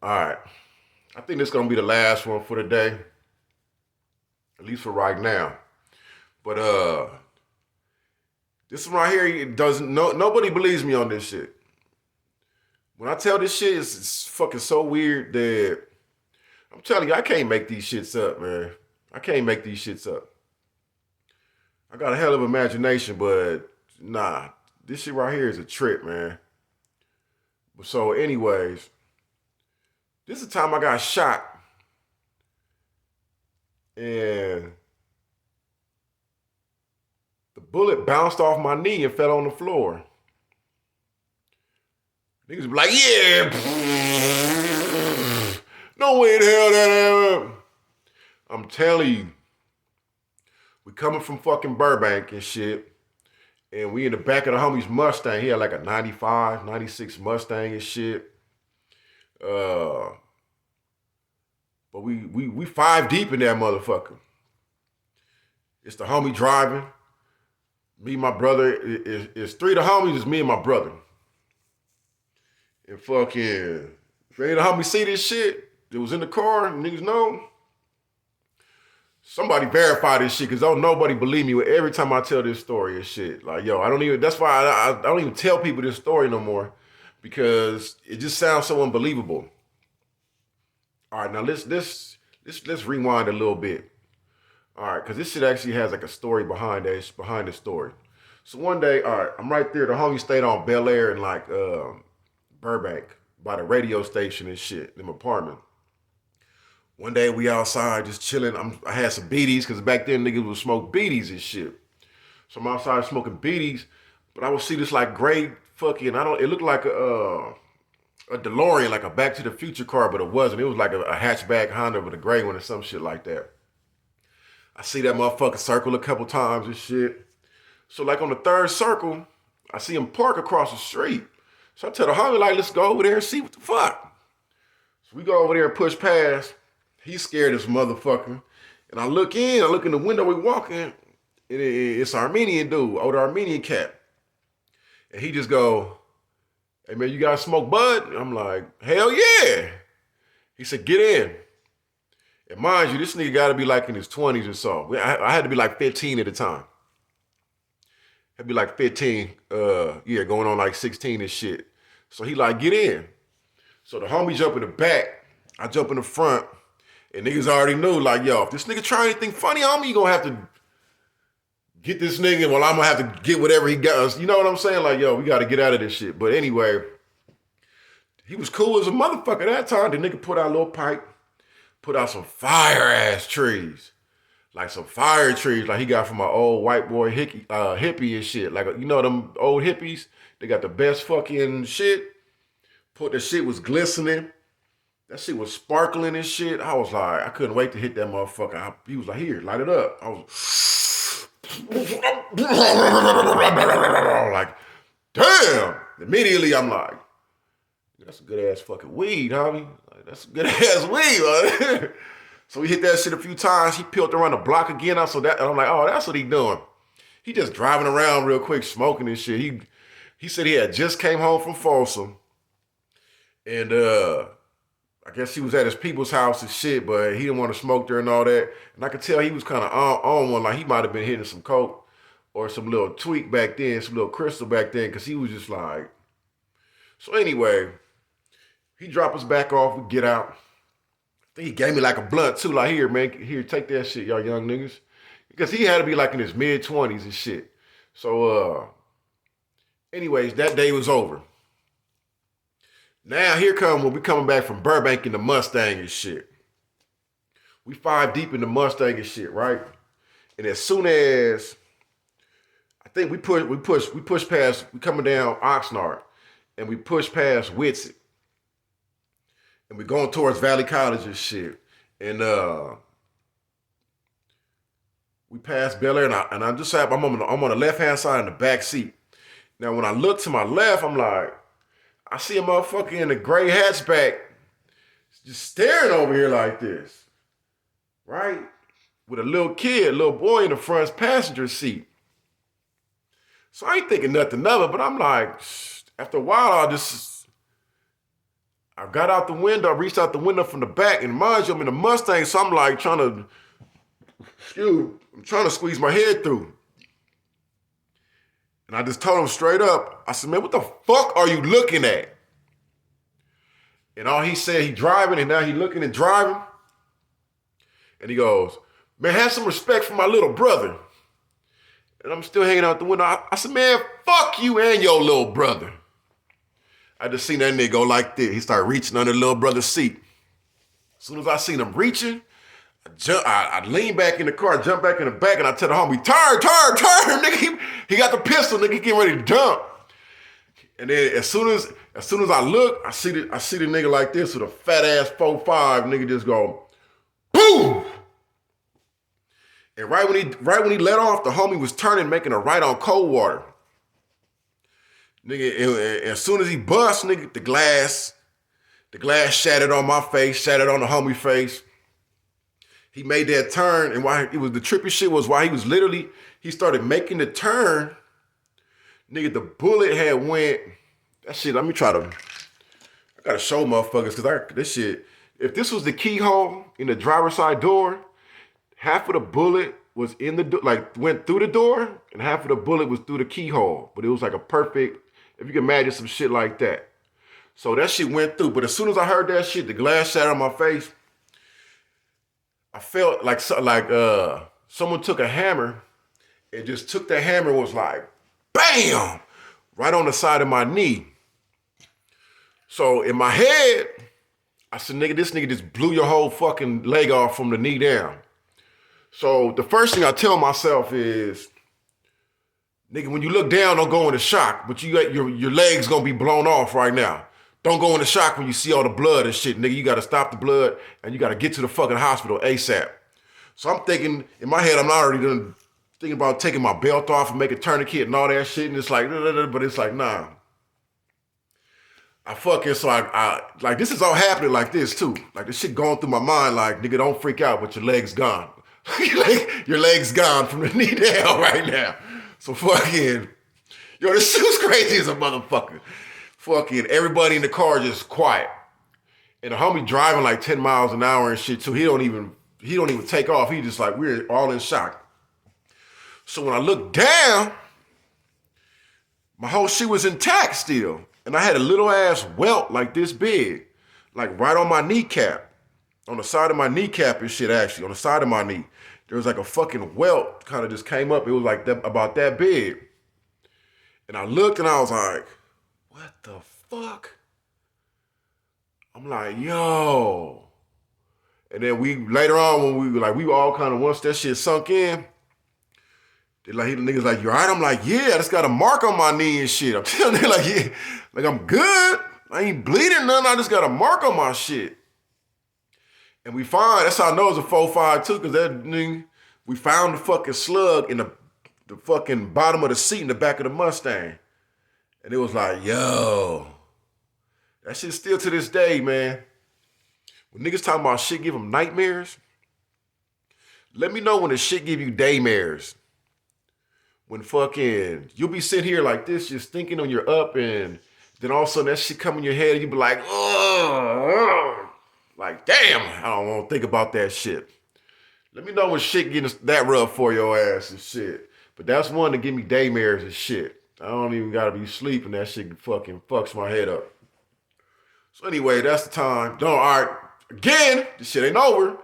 All right. I think this is gonna be the last one for the day, at least for right now. But this one right here it doesn't. Nobody believes me on this shit. When I tell this shit, it's fucking so weird that I'm telling you, I can't make these shits up, man. I can't make these shits up. I got a hell of imagination, but nah, this shit right here is a trip, man. So, anyways, this is the time I got shot, and the bullet bounced off my knee and fell on the floor. Niggas be like, yeah, no way in hell that happened. I'm telling you, we coming from fucking Burbank and shit, and we in the back of the homie's Mustang. He had like a 95, 96 Mustang and shit. But we five deep in that motherfucker. It's the homie driving. Me and my brother. It's three of the homies. It's me and my brother. And fucking, if any of the homies see this shit that was in the car, niggas know. Somebody verify this shit, cause don't nobody believe me every time I tell this story and shit. Like, yo, I don't even. That's why I don't even tell people this story no more, because it just sounds so unbelievable. All right, now let's rewind a little bit. All right, because this shit actually has like a story behind the story. So one day, all right, I'm right there. The homie stayed on Bel Air in like Burbank by the radio station and shit, in my apartment. One day we outside just chilling. I had some beaties, because back then niggas would smoke beaties and shit. So I'm outside smoking beaties, but I would see this like gray fucking, it looked like a DeLorean, like a Back to the Future car, but it wasn't. It was like a hatchback Honda with a gray one or some shit like that. I see that motherfucker circle a couple times and shit. So like on the third circle, I see him park across the street. So I tell the homie, like, let's go over there and see what the fuck. So we go over there and push past. He's scared as motherfucker. And I look in the window, we walking, and it's Armenian dude, older Armenian cat. And he just go, hey man, you guys smoke bud? And I'm like, hell yeah. He said, get in. And mind you, this nigga gotta be like in his 20s or so. I had to be like 15 at the time. I'd be like 15, going on like 16 and shit. So he like, get in. So the homie jump in the back, I jump in the front, and niggas already knew, like, yo, if this nigga try anything funny on me, you gonna have to get this nigga, well, I'm gonna have to get whatever he got. You know what I'm saying? Like, yo, we gotta get out of this shit. But anyway, he was cool as a motherfucker that time. The nigga put out a little pipe, put out some fire ass trees. Like some fire trees, like he got from my old white boy hippie and shit. Like, you know them old hippies? They got the best fucking shit. The shit was glistening. That shit was sparkling and shit. I was like, I couldn't wait to hit that motherfucker. He was like, here, light it up. I was like, damn. Immediately, I'm like, that's a good ass fucking weed, homie. Like, that's a good ass weed, man. So we hit that shit a few times. He peeled around the block again. And I'm like, oh, that's what he doing. He just driving around real quick, smoking and shit. He said he had just came home from Folsom. And I guess he was at his people's house and shit, but he didn't want to smoke there and all that. And I could tell he was kind of on one, like he might have been hitting some coke or some little tweak back then, some little crystal back then, because he was just like. So anyway, he dropped us back off. We get out. He gave me like a blunt too, like, here, man, here, take that shit, y'all young niggas. Because he had to be like in his mid-20s and shit. So, anyways, that day was over. Now, here come when we coming back from Burbank in the Mustang and shit. We five deep in the Mustang and shit, right? And as soon as, I think we push past, we coming down Oxnard, and we push past Whitsett. And we're going towards Valley College and shit. And we passed Bel Air, and I'm on the left-hand side in the back seat. Now, when I look to my left, I'm like, I see a motherfucker in a gray hatchback just staring over here like this, right? With a little boy in the front passenger seat. So I ain't thinking nothing of it, but I'm like, after a while, I got out the window, I reached out the window from the back, and mind you, I'm in a Mustang, so I'm like trying to squeeze my head through. And I just told him straight up, I said, man, what the fuck are you looking at? And all he said, he driving, and now he looking and driving. And he goes, man, have some respect for my little brother. And I'm still hanging out the window. I said, man, fuck you and your little brother. I just seen that nigga go like this. He started reaching under the little brother's seat. As soon as I seen him reaching, I lean back in the car, jump back in the back, and I tell the homie, turn, nigga. He got the pistol, nigga. He getting ready to jump. And then as soon as I look, I see the nigga like this with a fat ass 4.5, nigga just go, boom. And right when he let off, the homie was turning, making a right on Coldwater. Nigga, and as soon as he bust, nigga, the glass shattered on my face, shattered on the homie face. He made that turn, and why it was the trippy shit was why he started making the turn. Nigga, the bullet had went, that shit, I gotta show motherfuckers, cause this shit, if this was the keyhole in the driver's side door, half of the bullet was in the door, like went through the door, and half of the bullet was through the keyhole. But it was like a perfect, if you can imagine some shit like that. So that shit went through, but as soon as I heard that shit, the glass shattered on my face, I felt like someone took a hammer and just took the hammer and was like, bam, right on the side of my knee. So in my head, I said, nigga, this nigga just blew your whole fucking leg off from the knee down. So the first thing I tell myself is, nigga, when you look down, don't go into shock, but your leg's gonna be blown off right now. Don't go into shock when you see all the blood and shit, nigga. You gotta stop the blood and you gotta get to the fucking hospital ASAP. So I'm thinking, in my head, I'm already done thinking about taking my belt off and making a tourniquet and all that shit, and it's like, but it's like, nah. I like, this is all happening like this too. Like, this shit going through my mind like, nigga, don't freak out, but your leg's gone. Your leg's gone from the knee down right now. So fucking, yo, this shit was crazy as a motherfucker. Fucking everybody in the car just quiet. And the homie driving like 10 miles an hour and shit too. He don't even take off. He just like, we're all in shock. So when I looked down, my whole shit was intact still. And I had a little ass welt like this big, like right on my kneecap. On the side of my kneecap and shit, actually, on the side of my knee. There was like a fucking welt kind of just came up. It was like that, about that big. And I looked and I was like, what the fuck? I'm like, yo. And then later on when we all kind of, once that shit sunk in, the niggas like, you all right? I'm like, yeah, I just got a mark on my knee and shit. I'm telling them like, yeah, like I'm good. I ain't bleeding nothing. I just got a mark on my shit. And that's how I know it's a 4.5 too, because that nigga, we found the fucking slug in the fucking bottom of the seat in the back of the Mustang. And it was like, yo, that shit still to this day, man. When niggas talking about shit give them nightmares, let me know when the shit give you daymares. When fucking, you'll be sitting here like this, just thinking when you're up, and then all of a sudden that shit come in your head and you be like, oh, like, damn, I don't want to think about that shit. Let me know when shit getting that rough for your ass and shit. But that's one to give me daymares and shit. I don't even gotta be sleeping. That shit fucking fucks my head up. So anyway, that's the time. All right, again, this shit ain't over.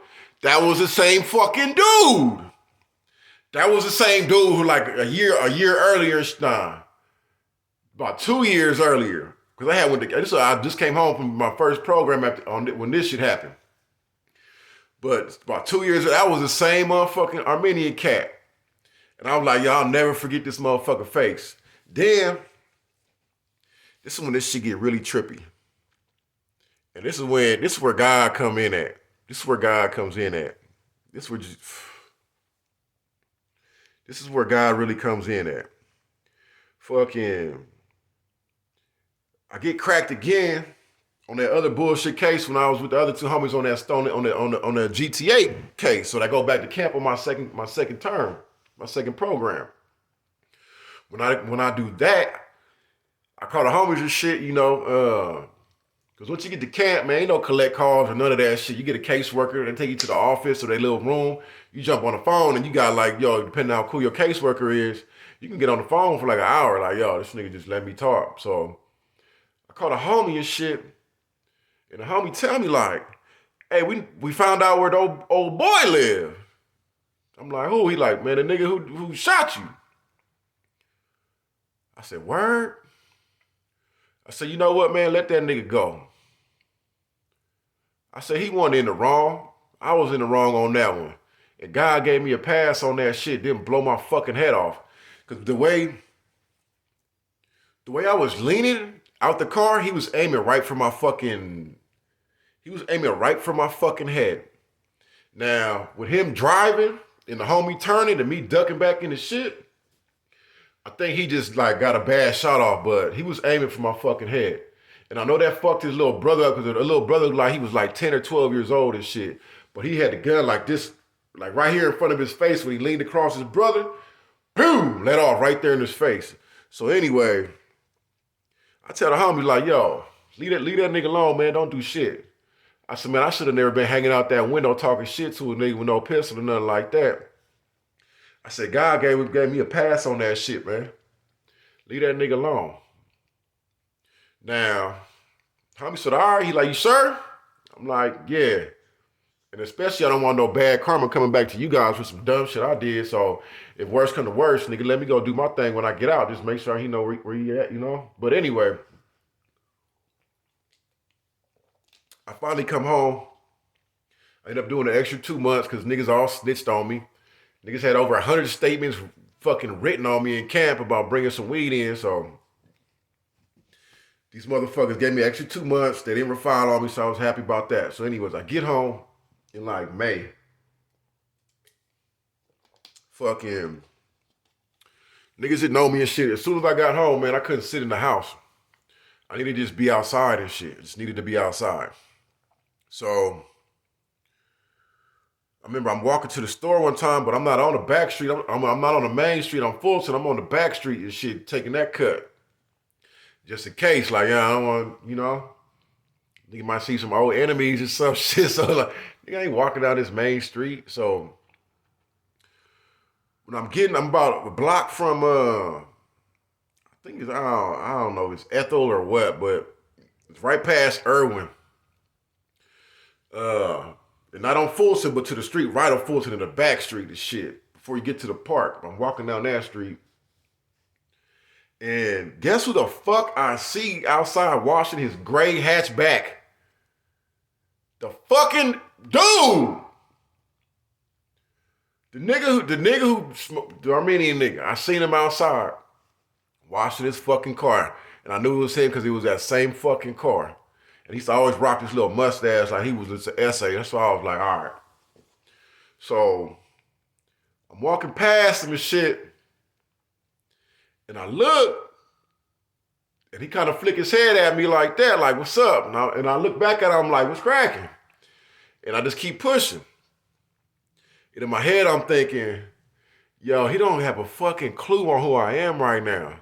That was the same fucking dude. That was the same dude who like a year earlier, about 2 years earlier. Because I just came home from my first program when this shit happened. But about 2 years, that was the same motherfucking Armenian cat. And I was like, y'all never forget this motherfucker face. Then, this is when this shit get really trippy. And this is where God come in at. This is where God comes in at. This is where God really comes in at. Fucking, I get cracked again on that other bullshit case when I was with the other two homies on the GTA case. So I go back to camp on my second term, my second program. When I do that, I call the homies and shit, Because once you get to camp, man, ain't no collect calls or none of that shit. You get a caseworker, they take you to the office or their little room. You jump on the phone and you got like, yo, depending on who your caseworker is, you can get on the phone for like an hour. Like, yo, this nigga just let me talk. So I called a homie and shit. And the homie tell me like, hey, we found out where the old boy live. I'm like, who? He like, man, the nigga who shot you. I said, word? I said, you know what, man? Let that nigga go. I said, he wasn't in the wrong. I was in the wrong on that one. And God gave me a pass on that shit, didn't blow my fucking head off. Because the way I was leaning out the car, he was aiming right for my fucking head. Now, with him driving and the homie turning and me ducking back in the shit, I think he just like got a bad shot off, but he was aiming for my fucking head. And I know that fucked his little brother up because the little brother like he was like 10 or 12 years old and shit. But he had the gun like this, like right here in front of his face when he leaned across his brother. Boom! Let off right there in his face. So anyway, I tell the homie like, yo, leave that nigga alone, man. Don't do shit. I said, man, I should have never been hanging out that window talking shit to a nigga with no pistol or nothing like that. I said, God gave me a pass on that shit, man. Leave that nigga alone. Now, homie said, all right. He like, you sure? I'm like, yeah. And especially I don't want no bad karma coming back to you guys for some dumb shit I did. So if worse come to worse, nigga, let me go do my thing when I get out. Just make sure he know where he at, you know? But anyway, I finally come home. I ended up doing an extra 2 months because niggas all snitched on me. Niggas had over 100 statements fucking written on me in camp about bringing some weed in. So these motherfuckers gave me an extra 2 months. They didn't refile on me, so I was happy about that. So anyways, I get home in like May. Fucking niggas didn't know me and shit. As soon as I got home, man, I couldn't sit in the house. I needed to just be outside and shit. I just needed to be outside. So I remember I'm walking to the store one time, but I'm not on the back street. I'm not on the main street. I'm Fulton. I'm on the back street and shit, taking that cut. Just in case, like, yeah, I don't want, you know, nigga might see some old enemies or some shit. So, like, nigga ain't walking down this main street. So, when I'm about a block from, I think it's, I don't know if it's Ethel or what, but it's right past Irwin. And not on Fulton, but to the street right on Fulton in the back street and shit. Before you get to the park, I'm walking down that street. And guess who the fuck I see outside washing his gray hatchback? The fucking dude! The Armenian nigga. I seen him outside washing his fucking car. And I knew it was him because it was that same fucking car. And he used to always rock this little mustache like he was just an essay. That's why I was like, all right. So I'm walking past him and shit. And I look, and he kind of flick his head at me like that, like, what's up? And I look back at him like, what's cracking? And I just keep pushing. And in my head, I'm thinking, yo, he don't have a fucking clue on who I am right now.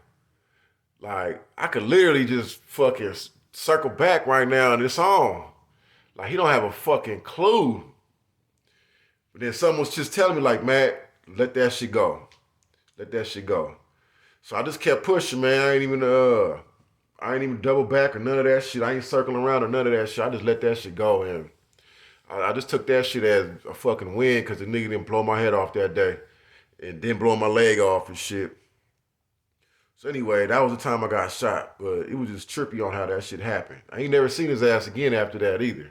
Like, I could literally just fucking circle back right now and it's on. Like, he don't have a fucking clue. But then someone's just telling me like, Matt, let that shit go. Let that shit go. So I just kept pushing, man. I ain't even double back or none of that shit. I ain't circling around or none of that shit. I just let that shit go. And I just took that shit as a fucking win because the nigga didn't blow my head off that day. And didn't blow my leg off and shit. So anyway, that was the time I got shot. But it was just trippy on how that shit happened. I ain't never seen his ass again after that either.